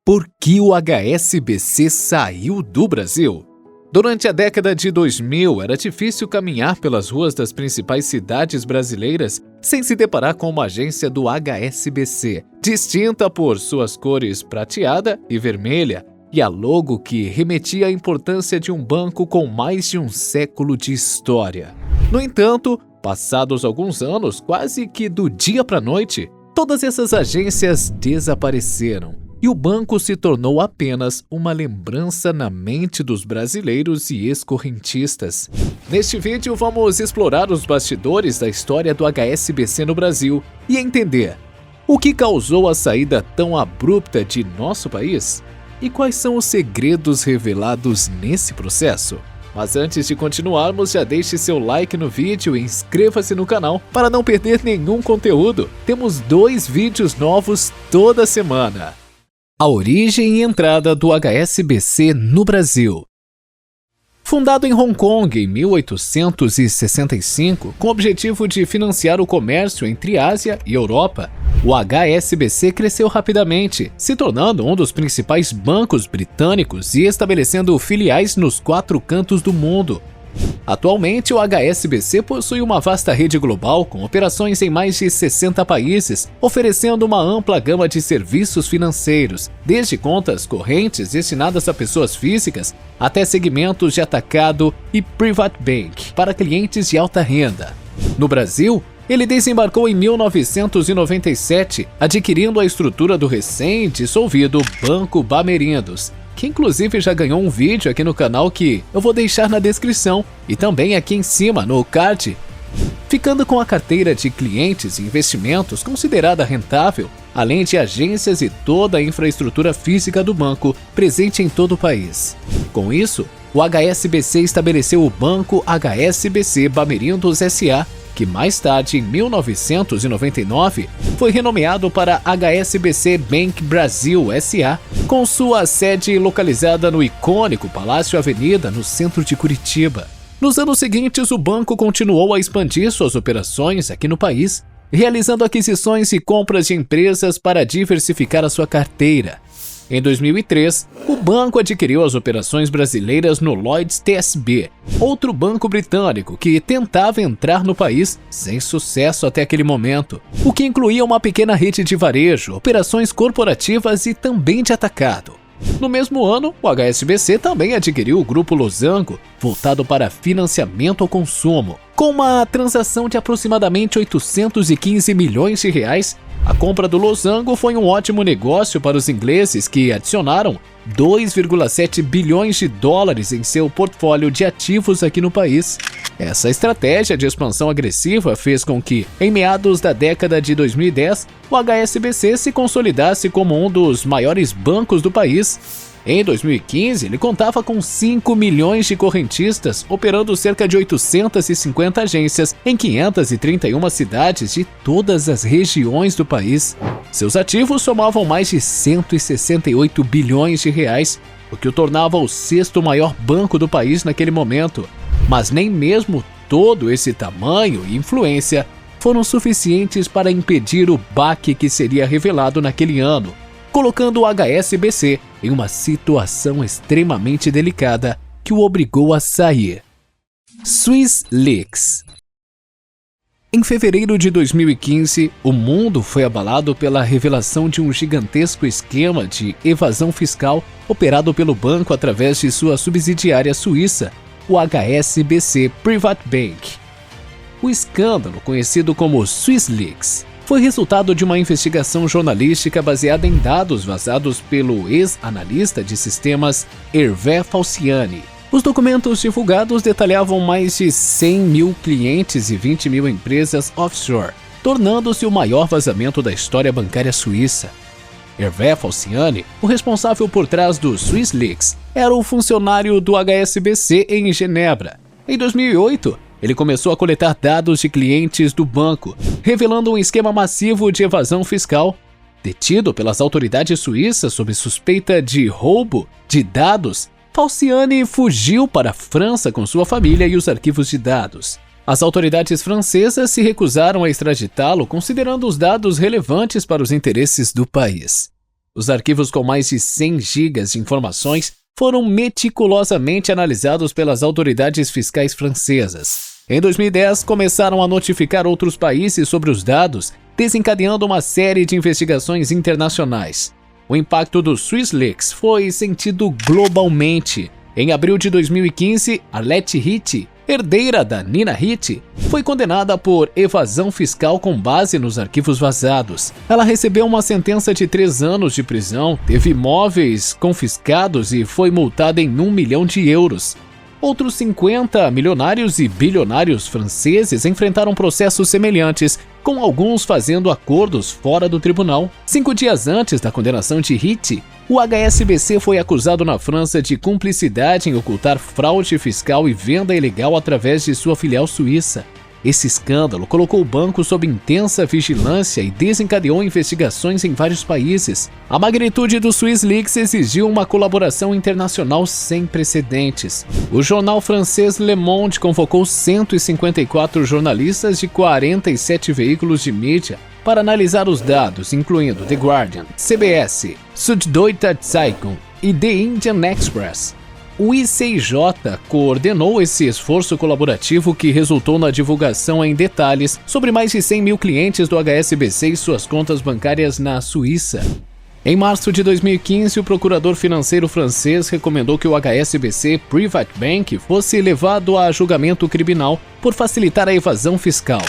Por que o HSBC saiu do Brasil? Durante a década de 2000, era difícil caminhar pelas ruas das principais cidades brasileiras sem se deparar com uma agência do HSBC, distinta por suas cores prateada e vermelha, e a logo que remetia à importância de um banco com mais de um século de história. No entanto, passados alguns anos, quase que do dia para a noite, todas essas agências desapareceram. E o banco se tornou apenas uma lembrança na mente dos brasileiros e ex-correntistas. Neste vídeo vamos explorar os bastidores da história do HSBC no Brasil e entender o que causou a saída tão abrupta de nosso país e quais são os segredos revelados nesse processo. Mas antes de continuarmos, já deixe seu like no vídeo e inscreva-se no canal para não perder nenhum conteúdo. Temos 2 vídeos novos toda semana. A origem e entrada do HSBC no Brasil. Fundado em Hong Kong em 1865, com o objetivo de financiar o comércio entre Ásia e Europa, o HSBC cresceu rapidamente, se tornando um dos principais bancos britânicos e estabelecendo filiais nos 4 cantos do mundo. Atualmente, o HSBC possui uma vasta rede global com operações em mais de 60 países, oferecendo uma ampla gama de serviços financeiros, desde contas correntes destinadas a pessoas físicas até segmentos de atacado e private bank para clientes de alta renda. No Brasil, ele desembarcou em 1997, adquirindo a estrutura do recém-dissolvido Banco Bamerindos, que inclusive já ganhou um vídeo aqui no canal que eu vou deixar na descrição e também aqui em cima no card, ficando com a carteira de clientes e investimentos considerada rentável, além de agências e toda a infraestrutura física do banco presente em todo o país. Com isso, o HSBC estabeleceu o Banco HSBC Bamerindos S.A., que mais tarde, em 1999, foi renomeado para HSBC Bank Brasil S.A., com sua sede localizada no icônico Palácio Avenida, no centro de Curitiba. Nos anos seguintes, o banco continuou a expandir suas operações aqui no país, realizando aquisições e compras de empresas para diversificar a sua carteira. Em 2003, o banco adquiriu as operações brasileiras no Lloyds TSB, outro banco britânico que tentava entrar no país sem sucesso até aquele momento, o que incluía uma pequena rede de varejo, operações corporativas e também de atacado. No mesmo ano, o HSBC também adquiriu o Grupo Losango, voltado para financiamento ao consumo. Com uma transação de aproximadamente 815 milhões de reais, a compra do Losango foi um ótimo negócio para os ingleses que adicionaram 2,7 bilhões de dólares em seu portfólio de ativos aqui no país. Essa estratégia de expansão agressiva fez com que, em meados da década de 2010, o HSBC se consolidasse como um dos maiores bancos do país. Em 2015, ele contava com 5 milhões de correntistas, operando cerca de 850 agências em 531 cidades de todas as regiões do país. Seus ativos somavam mais de 168 bilhões de reais, o que o tornava o 6º maior banco do país naquele momento. Mas nem mesmo todo esse tamanho e influência foram suficientes para impedir o baque que seria revelado naquele ano, colocando o HSBC em uma situação extremamente delicada que o obrigou a sair. Swiss Leaks. Em fevereiro de 2015, o mundo foi abalado pela revelação de um gigantesco esquema de evasão fiscal operado pelo banco através de sua subsidiária suíça, o HSBC Private Bank. O escândalo, conhecido como Swiss Leaks, foi resultado de uma investigação jornalística baseada em dados vazados pelo ex-analista de sistemas Hervé Falciani. Os documentos divulgados detalhavam mais de 100 mil clientes e 20 mil empresas offshore, tornando-se o maior vazamento da história bancária suíça. Hervé Falciani, o responsável por trás do Swiss Leaks, era o funcionário do HSBC em Genebra. Em 2008, ele começou a coletar dados de clientes do banco, revelando um esquema massivo de evasão fiscal. Detido pelas autoridades suíças sob suspeita de roubo de dados, Falciani fugiu para a França com sua família e os arquivos de dados. As autoridades francesas se recusaram a extraditá-lo, considerando os dados relevantes para os interesses do país. Os arquivos com mais de 100 gigas de informações foram meticulosamente analisados pelas autoridades fiscais francesas. Em 2010, começaram a notificar outros países sobre os dados, desencadeando uma série de investigações internacionais. O impacto do SwissLeaks foi sentido globalmente. Em abril de 2015, Arlette Hitt, herdeira da Nina Hitt, foi condenada por evasão fiscal com base nos arquivos vazados. Ela recebeu uma sentença de 3 anos de prisão, teve imóveis confiscados e foi multada em 1 milhão de euros. Outros 50 milionários e bilionários franceses enfrentaram processos semelhantes, com alguns fazendo acordos fora do tribunal. 5 dias antes da condenação de Hitt, o HSBC foi acusado na França de cumplicidade em ocultar fraude fiscal e venda ilegal através de sua filial suíça. Esse escândalo colocou o banco sob intensa vigilância e desencadeou investigações em vários países. A magnitude do SwissLeaks exigiu uma colaboração internacional sem precedentes. O jornal francês Le Monde convocou 154 jornalistas de 47 veículos de mídia para analisar os dados, incluindo The Guardian, CBS, Süddeutsche Zeitung e The Indian Express. O ICIJ coordenou esse esforço colaborativo que resultou na divulgação em detalhes sobre mais de 100 mil clientes do HSBC e suas contas bancárias na Suíça. Em março de 2015, o procurador financeiro francês recomendou que o HSBC Private Bank fosse levado a julgamento criminal por facilitar a evasão fiscal.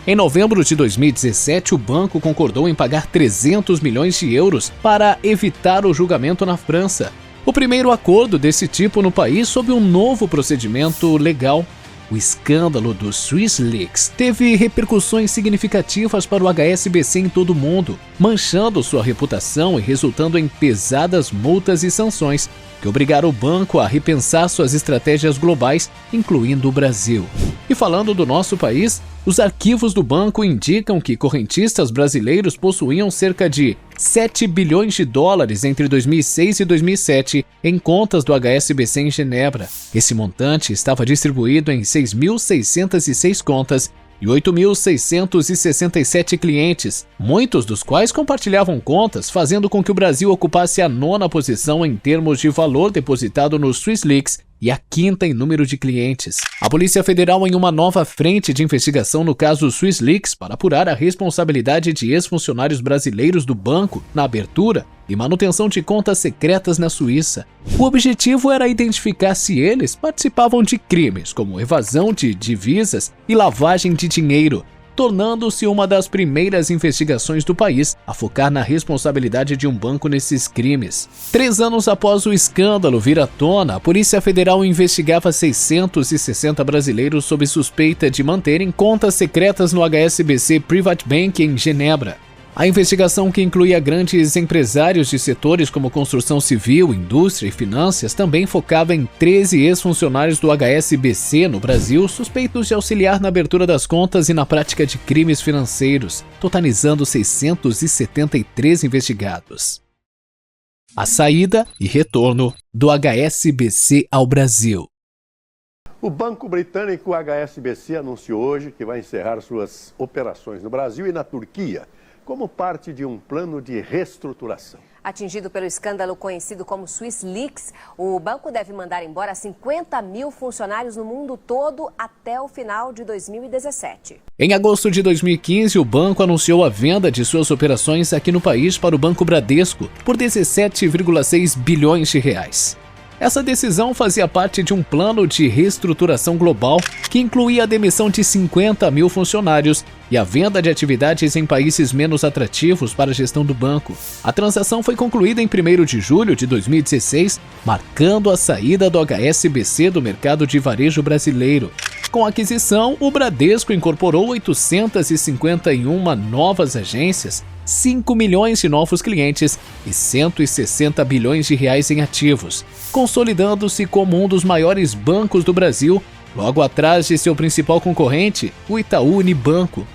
Em novembro de 2017, o banco concordou em pagar 300 milhões de euros para evitar o julgamento na França. O primeiro acordo desse tipo no país sob um novo procedimento legal. O escândalo do SwissLeaks teve repercussões significativas para o HSBC em todo o mundo, manchando sua reputação e resultando em pesadas multas e sanções que obrigaram o banco a repensar suas estratégias globais, incluindo o Brasil. E falando do nosso país, os arquivos do banco indicam que correntistas brasileiros possuíam cerca de 7 bilhões de dólares entre 2006 e 2007 em contas do HSBC em Genebra. Esse montante estava distribuído em 6.606 contas e 8.667 clientes, muitos dos quais compartilhavam contas, fazendo com que o Brasil ocupasse a 9ª posição em termos de valor depositado no SwissLeaks e a 5ª em número de clientes. A Polícia Federal em uma nova frente de investigação no caso SwissLeaks para apurar a responsabilidade de ex-funcionários brasileiros do banco na abertura e manutenção de contas secretas na Suíça. O objetivo era identificar se eles participavam de crimes como evasão de divisas e lavagem de dinheiro, tornando-se uma das primeiras investigações do país a focar na responsabilidade de um banco nesses crimes. 3 anos após o escândalo vir à tona, a Polícia Federal investigava 660 brasileiros sob suspeita de manterem contas secretas no HSBC Private Bank em Genebra. A investigação, que incluía grandes empresários de setores como construção civil, indústria e finanças, também focava em 13 ex-funcionários do HSBC no Brasil suspeitos de auxiliar na abertura das contas e na prática de crimes financeiros, totalizando 673 investigados. A saída e retorno do HSBC ao Brasil. O banco britânico HSBC anunciou hoje que vai encerrar suas operações no Brasil e na Turquia, como parte de um plano de reestruturação. Atingido pelo escândalo conhecido como SwissLeaks, o banco deve mandar embora 50 mil funcionários no mundo todo até o final de 2017. Em agosto de 2015, o banco anunciou a venda de suas operações aqui no país para o Banco Bradesco por 17,6 bilhões de reais. Essa decisão fazia parte de um plano de reestruturação global que incluía a demissão de 50 mil funcionários e a venda de atividades em países menos atrativos para a gestão do banco. A transação foi concluída em 1º de julho de 2016, marcando a saída do HSBC do mercado de varejo brasileiro. Com a aquisição, o Bradesco incorporou 851 novas agências, 5 milhões de novos clientes e 160 bilhões de reais em ativos, consolidando-se como um dos maiores bancos do Brasil, logo atrás de seu principal concorrente, o Itaú Unibanco.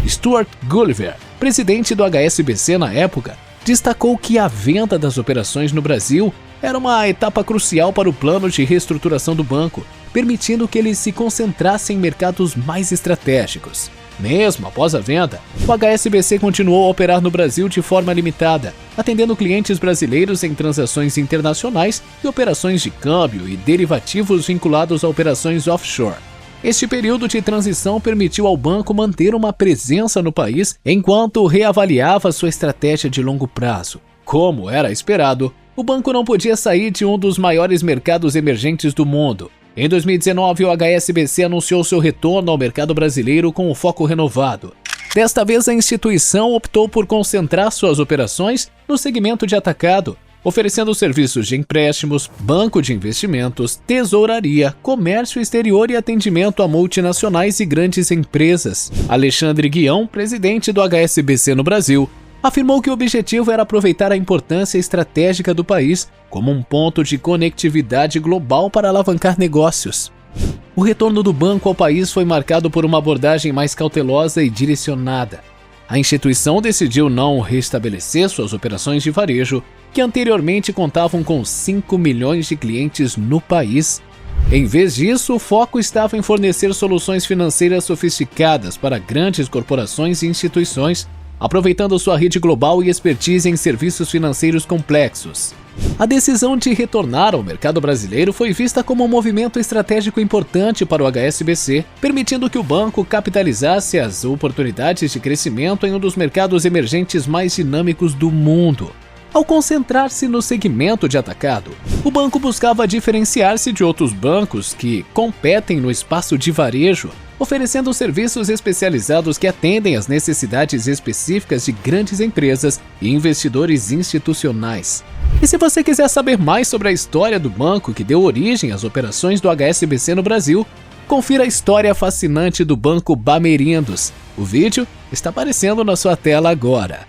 Stuart Gulliver, presidente do HSBC na época, destacou que a venda das operações no Brasil era uma etapa crucial para o plano de reestruturação do banco, permitindo que ele se concentrasse em mercados mais estratégicos. Mesmo após a venda, o HSBC continuou a operar no Brasil de forma limitada, atendendo clientes brasileiros em transações internacionais e operações de câmbio e derivativos vinculados a operações offshore. Este período de transição permitiu ao banco manter uma presença no país enquanto reavaliava sua estratégia de longo prazo. Como era esperado, o banco não podia sair de um dos maiores mercados emergentes do mundo. Em 2019, o HSBC anunciou seu retorno ao mercado brasileiro com um foco renovado. Desta vez, a instituição optou por concentrar suas operações no segmento de atacado, oferecendo serviços de empréstimos, banco de investimentos, tesouraria, comércio exterior e atendimento a multinacionais e grandes empresas. Alexandre Guião, presidente do HSBC no Brasil, afirmou que o objetivo era aproveitar a importância estratégica do país como um ponto de conectividade global para alavancar negócios. O retorno do banco ao país foi marcado por uma abordagem mais cautelosa e direcionada. A instituição decidiu não restabelecer suas operações de varejo, que anteriormente contavam com 5 milhões de clientes no país. Em vez disso, o foco estava em fornecer soluções financeiras sofisticadas para grandes corporações e instituições, aproveitando sua rede global e expertise em serviços financeiros complexos. A decisão de retornar ao mercado brasileiro foi vista como um movimento estratégico importante para o HSBC, permitindo que o banco capitalizasse as oportunidades de crescimento em um dos mercados emergentes mais dinâmicos do mundo. Ao concentrar-se no segmento de atacado, o banco buscava diferenciar-se de outros bancos que competem no espaço de varejo, oferecendo serviços especializados que atendem às necessidades específicas de grandes empresas e investidores institucionais. E se você quiser saber mais sobre a história do banco que deu origem às operações do HSBC no Brasil, confira a história fascinante do Banco Bamerindos. O vídeo está aparecendo na sua tela agora.